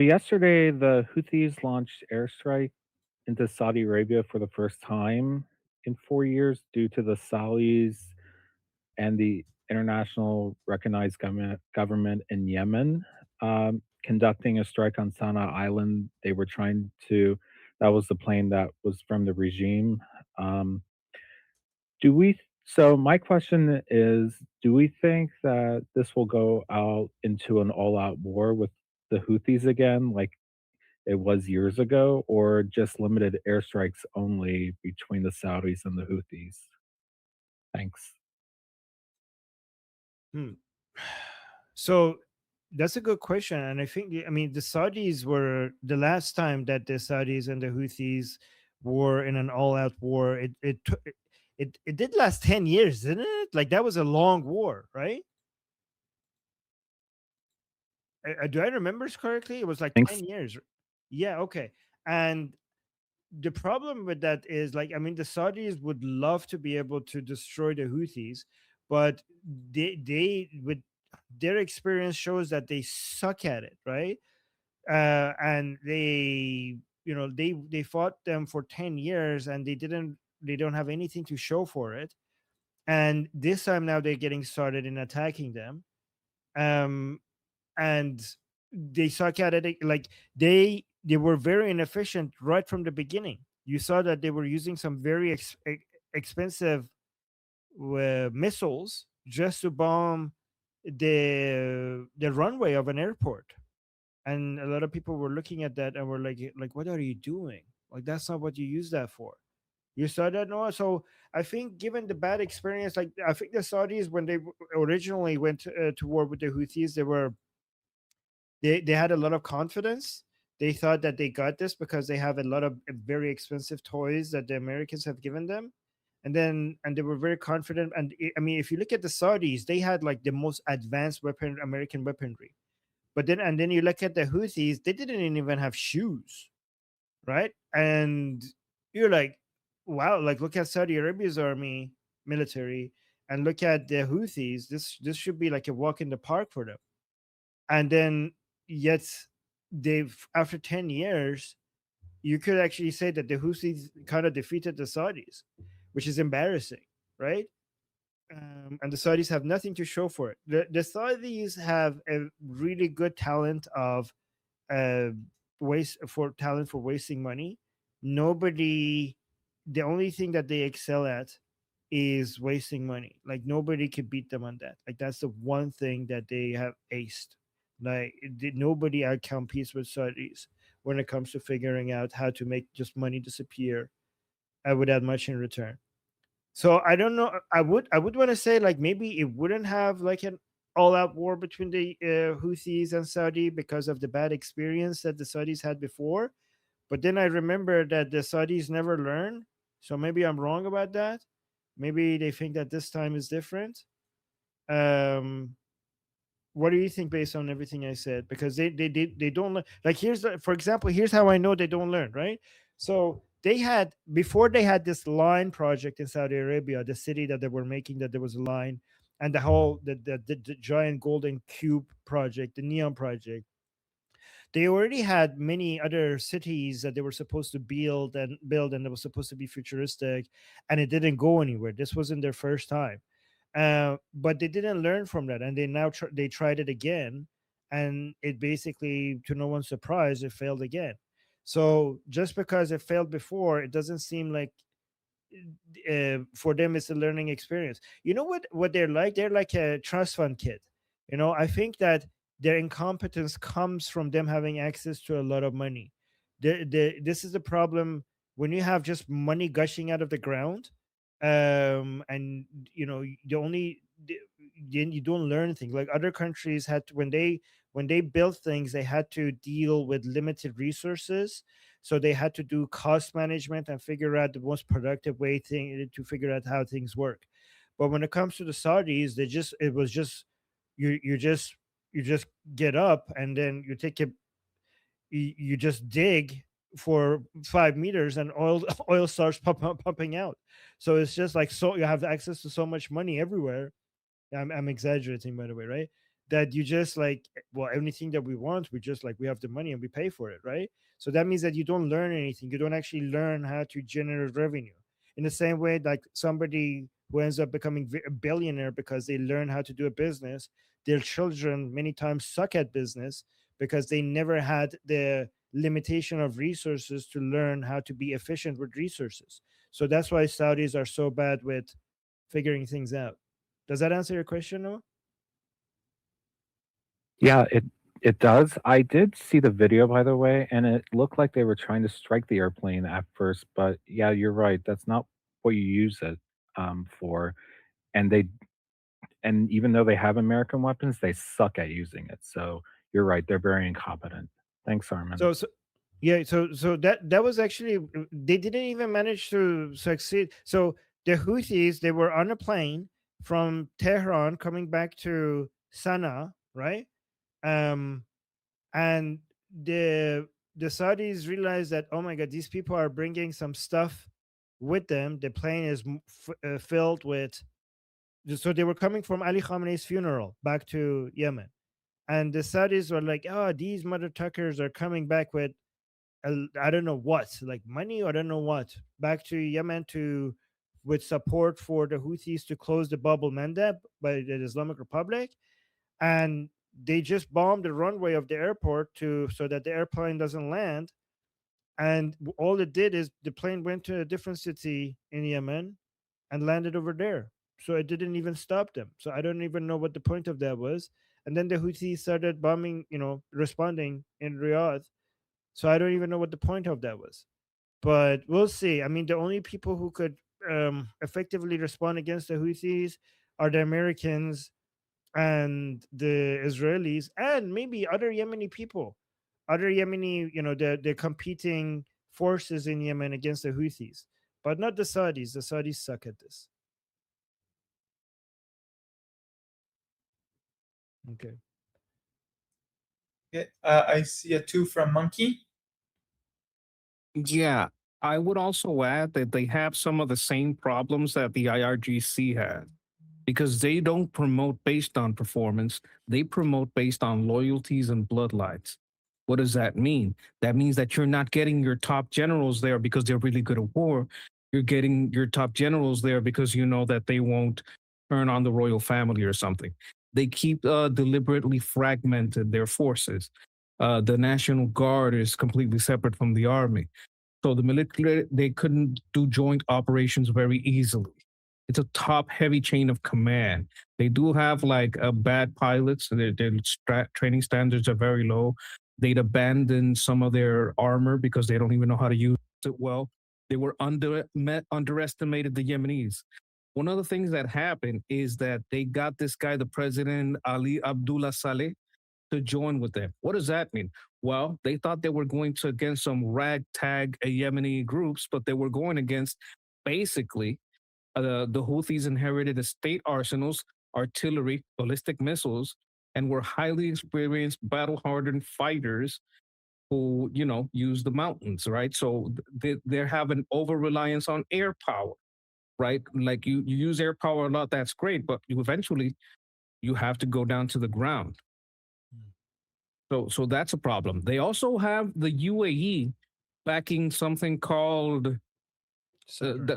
Yesterday, the Houthis launched airstrike into Saudi Arabia for the first time in 4 years due to the Saudis and the international recognized government in Yemen conducting a strike on Sanaa Island. They were trying to, that was the plane that was from the regime. Um, so my question is, do we think that this will go out into an all-out war with the Houthis again, like it was years ago, or just limited airstrikes only between the Saudis and the Houthis? Thanks. Hmm. So that's a good question, and I think I mean the Saudis were the last time that the Saudis and the Houthis were in an all-out war. It did last 10 years, didn't it? Like that was a long war, right? Do I remember this correctly? It was like Thanks. 10 years. Yeah, okay. And the problem with that is like I mean the Saudis would love to be able to destroy the Houthis, but they with their experience shows that they suck at it, right? And they fought them for 10 years and they don't have anything to show for it. And this time now they're getting started in attacking them. Um and they suck at it, like they were very inefficient right from the beginning. You saw that they were using some very expensive missiles just to bomb the runway of an airport. And a lot of people were looking at that and were like what are you doing? Like that's not what you use that for. You saw that, Noah? So I think, given the bad experience, like I think the Saudis, when they originally went to war with the Houthis, they had a lot of confidence. They thought that they got this because they have a lot of very expensive toys that the Americans have given them. And they were very confident. And I mean, if you look at the Saudis, they had like the most advanced American weaponry. But then you look at the Houthis, they didn't even have shoes, right? And you're like, wow, like look at Saudi Arabia's army military and look at the Houthis. This should be like a walk in the park for them. And then yet they've, after 10 years, you could actually say that the Houthis kind of defeated the Saudis, which is embarrassing, right? And the Saudis have nothing to show for it. The Saudis have a really good talent of uh, talent for wasting money. Nobody, the only thing that they excel at is wasting money. Like nobody could beat them on that. Like that's the one thing that they have aced. Like nobody out competes with Saudis when it comes to figuring out how to make just money disappear without much in return. So I don't know. I would want to say like maybe it wouldn't have like an all out war between the Houthis and Saudi because of the bad experience that the Saudis had before. But then I remember that the Saudis never learn. So maybe I'm wrong about that. Maybe they think that this time is different. Um, what do you think based on everything I said? Because they don't learn. Like for example, here's how I know they don't learn. Right. So they had, before they had this line project in Saudi Arabia, the city that they were making, that there was a line, and the whole the giant golden cube project, the neon project. They already had many other cities that they were supposed to build, and it was supposed to be futuristic, and it didn't go anywhere. This wasn't their first time, but they didn't learn from that, and they tried it again, and it basically, to no one's surprise, it failed again. So just because it failed before, it doesn't seem like for them it's a learning experience. You know what they're like? They're like a trust fund kid. I think that their incompetence comes from them having access to a lot of money. This is the problem when you have just money gushing out of the ground. And the only then you don't learn things. Like other countries had to, when they built things, they had to deal with limited resources, so they had to do cost management and figure out the most productive way thing to figure out how things work. But when it comes to the Saudis, it was just you just get up, and then you just dig for 5 meters, and oil starts pumping out. So it's just like, so you have access to so much money everywhere. I'm exaggerating, by the way, right? that you just like, well, anything that we want, we just like, we have the money and we pay for it, right? So that means that you don't learn anything. You don't actually learn how to generate revenue. In the same way, like somebody who ends up becoming a billionaire because they learn how to do a business, their children many times suck at business because they never had the limitation of resources to learn how to be efficient with resources. So that's why Saudis are so bad with figuring things out. Does that answer your question, Noah? Yeah, it does. I did see the video, by the way, and it looked like they were trying to strike the airplane at first, but yeah, you're right. That's not what you use it for. And they and even though they have American weapons, they suck at using it. So you're right. They're very incompetent. Thanks, Armin. So yeah, so that was actually, they didn't even manage to succeed. So the Houthis, they were on a plane from Tehran coming back to Sanaa, right? Um, and the Saudis realized that, oh my god, these people are bringing some stuff with them. The plane is filled with. So they were coming from Ali Khamenei's funeral back to Yemen, and the Saudis were like, "Oh, these mother tuckers are coming back with I don't know what, like money, or I don't know what, back to Yemen to with support for the Houthis to close the Bab al Mandeb by the Islamic Republic." And they just bombed the runway of the airport to so that the airplane doesn't land. And all it did is the plane went to a different city in Yemen and landed over there. So it didn't even stop them. So I don't even know what the point of that was. And then the Houthis started bombing, responding in Riyadh. So I don't even know what the point of that was. But we'll see. I mean, the only people who could effectively respond against the Houthis are the Americans and the Israelis and maybe other Yemeni people, other Yemeni, the competing forces in Yemen against the Houthis, but not the Saudis. The Saudis suck at this. Okay. Okay, I see a two from Monkey. Yeah, I would also add that they have some of the same problems that the IRGC had because they don't promote based on performance, they promote based on loyalties and bloodlines. What does that mean? That means that you're not getting your top generals there because they're really good at war. You're getting your top generals there because you know that they won't turn on the royal family or something. They keep deliberately fragmented their forces. The National Guard is completely separate from the army. So the military, they couldn't do joint operations very easily. It's a top heavy chain of command. They do have like bad pilots. Their training standards are very low. They'd abandoned some of their armor because they don't even know how to use it well. They were underestimated the Yemenis. One of the things that happened is that they got this guy, the president Ali Abdullah Saleh, to join with them. What does that mean? Well, they thought they were going to against some ragtag Yemeni groups, but they were going against basically the Houthis inherited the state arsenals, artillery, ballistic missiles, and were highly experienced, battle-hardened fighters who, use the mountains, right? So they have an over-reliance on air power, right? Like you use air power a lot, that's great, but you eventually you have to go down to the ground. So that's a problem. They also have the UAE backing something called the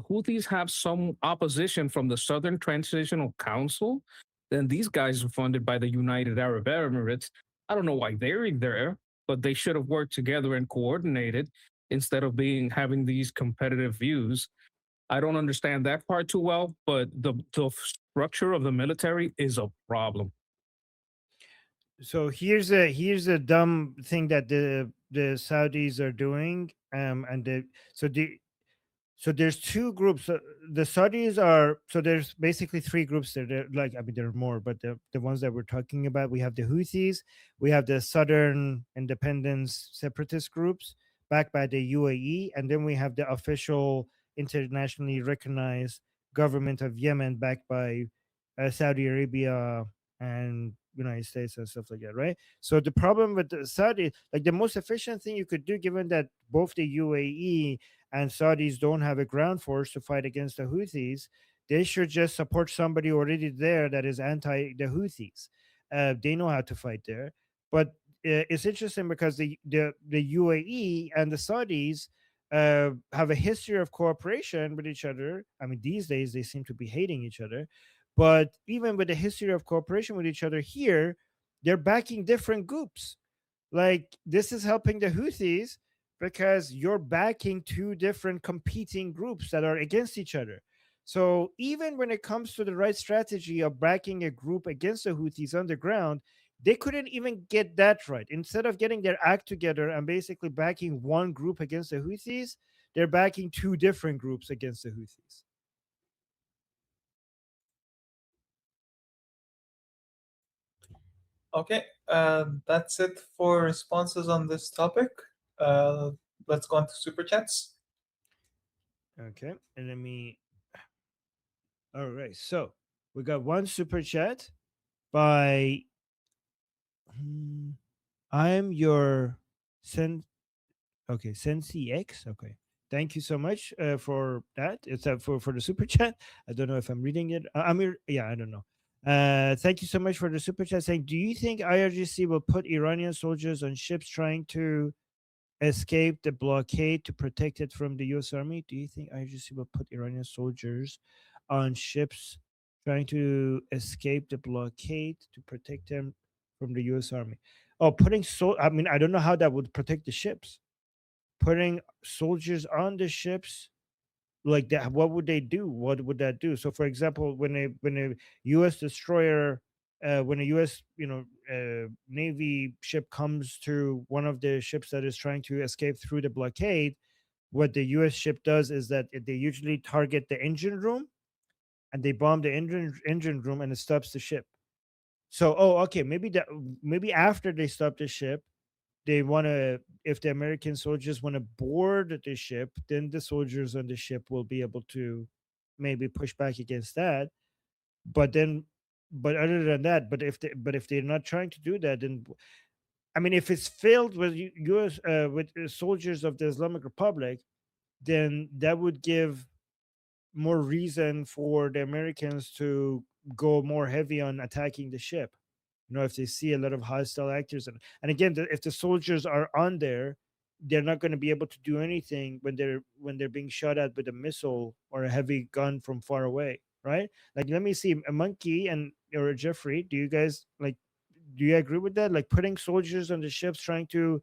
Houthis have some opposition from the Southern Transitional Council. Then these guys are funded by the United Arab Emirates. I don't know why they're there, but they should have worked together and coordinated instead of having these competitive views. I don't understand that part too well, but the structure of the military is a problem. So here's a dumb thing that the Saudis are doing, and so there's two groups. The Saudis are, so there's basically three groups there. Like, I mean, there are more, but the ones that we're talking about, we have the Houthis, we have the Southern Independence separatist groups backed by the UAE, and then we have the official internationally recognized government of Yemen backed by Saudi Arabia and United States and stuff like that, right? So the problem with the Saudi, like the most efficient thing you could do, given that both the UAE and Saudis don't have a ground force to fight against the Houthis, They should just support somebody already there that is anti the Houthis. They know how to fight there. But it's interesting because the UAE and the Saudis have a history of cooperation with each other. I mean, these days they seem to be hating each other. But even with the history of cooperation with each other here, they're backing different groups. Like this is helping the Houthis because you're backing two different competing groups that are against each other. So even when it comes to the right strategy of backing a group against the Houthis on the ground, they couldn't even get that right. Instead of getting their act together and basically backing one group against the Houthis, they're backing two different groups against the Houthis. Okay, that's it for responses on this topic. Uh, let's go on to super chats. Okay, and let me. All right, so we got one super chat by I'm your sen. Okay, Sensi X. Okay, thank you so much for that. It's for the super chat. I don't know if I'm reading it. Yeah, I don't know. Thank you so much for the super chat saying, do you think IRGC will put Iranian soldiers on ships trying to escape the blockade to protect it from the U.S. Army? Do you think IRGC will put Iranian soldiers on ships trying to escape the blockade to protect them from the U.S. Army? Oh, I mean, I don't know how that would protect the ships. Putting soldiers on the ships like that, what would they do? What would that do? So, for example, when a U.S. destroyer, when a U.S. Navy ship comes to one of the ships that is trying to escape through the blockade, what the U.S. ship does is that they usually target the engine room and they bomb the engine room and it stops the ship. So, oh, okay, maybe after they stop the ship, they want to, if the American soldiers want to board the ship, then the soldiers on the ship will be able to maybe push back against that. But then, but other than that, but if they're not trying to do that, then I mean, if it's filled with U.S. With soldiers of the Islamic Republic, then that would give more reason for the Americans to go more heavy on attacking the ship. If they see a lot of hostile actors, and again, if the soldiers are on there, they're not going to be able to do anything when they're being shot at with a missile or a heavy gun from far away, right? Like, let me see, a Monkey and or Jeffrey, do you guys like? Do you agree with that? Like, putting soldiers on the ships trying to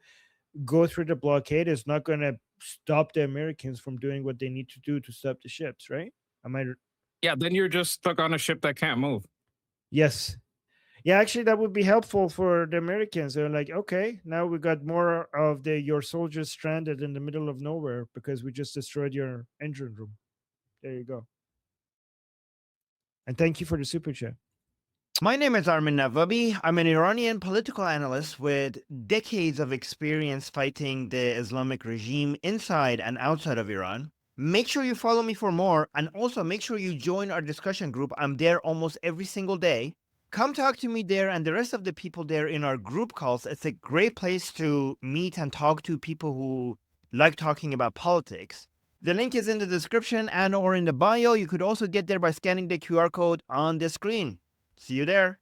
go through the blockade is not going to stop the Americans from doing what they need to do to stop the ships, right? Am I? Yeah, then you're just stuck on a ship that can't move. Yes. Yeah, actually, that would be helpful for the Americans. They're like, okay, now we got more of your soldiers stranded in the middle of nowhere because we just destroyed your engine room. There you go. And thank you for the super chat. My name is Armin Navabi. I'm an Iranian political analyst with decades of experience fighting the Islamic regime inside and outside of Iran. Make sure you follow me for more, and also make sure you join our discussion group. I'm there almost every single day. Come talk to me there and the rest of the people there in our group calls. It's a great place to meet and talk to people who like talking about politics. The link is in the description and or in the bio. You could also get there by scanning the QR code on the screen. See you there.